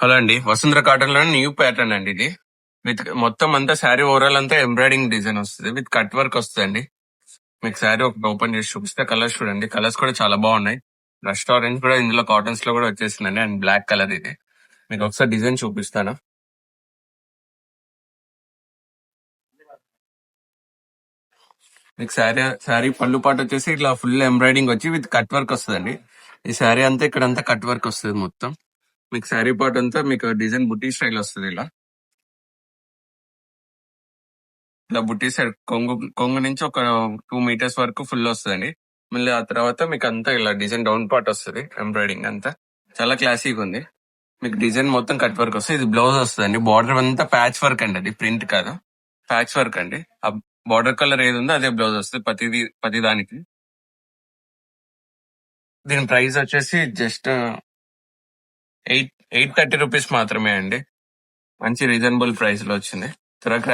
Hello అండి, Vasundhara cotton లో new pattern అండి ఇది. విత్ మొత్తం అంతా శారీ ఓవరాల్ అంతా ఎంబ్రాయిడింగ్ డిజైన్ వస్తుంది, విత్ కట్ వర్క్ వస్తుంది. మీకు శారీ ఒకటి ఓపెన్ చేసి చూపిస్తే కలర్స్ చూడండి, కలర్స్ కూడా చాలా బాగున్నాయి. రస్ట్ ఆరెంజ్ కూడా ఇందులో కాటన్స్ లో కూడా వచ్చేసిందండి, అండ్ బ్లాక్ కలర్ ఇది. మీకు ఒకసారి డిజైన్ చూపిస్తాను. మీకు శారీ పళ్ళు పాటు వచ్చేసి ఇట్లా ఫుల్ ఎంబ్రాయిడింగ్ వచ్చి విత్ కట్ వర్క్ వస్తుందండి. ఈ శారీ అంతా ఇక్కడ అంతా కట్ వర్క్ వస్తుంది మొత్తం. మీకు శారీ పార్ట్ అంతా మీకు డిజైన్ బుట్టి స్టైల్ వస్తుంది. ఇలా బుట్టి సైడ్ కొంగు కొంగు నుంచి ఒక 2 మీటర్స్ వరకు ఫుల్ వస్తుందండి. మళ్ళీ ఆ తర్వాత మీకు అంతా ఇలా డిజైన్ డౌన్ పార్ట్ వస్తుంది, ఎంబ్రాయిడింగ్ అంతా చాలా క్లాసీగా ఉంది. మీకు డిజైన్ మొత్తం కట్ వర్క్ వస్తుంది. ఇది బ్లౌజ్ వస్తుందండి. బార్డర్ అంతా ప్యాచ్ వర్క్ అండి, అది ప్రింట్ కాదు, ప్యాచ్ వర్క్ అండి. ఆ బార్డర్ కలర్ ఏది ఉందో అదే బ్లౌజ్ వస్తుంది ప్రతి దానికి. దీని ప్రైస్ వచ్చేసి జస్ట్ 830 రూపీస్ మాత్రమే అండి. మంచి రీజనబుల్ ప్రైస్ లో వచ్చింది. త్వరగా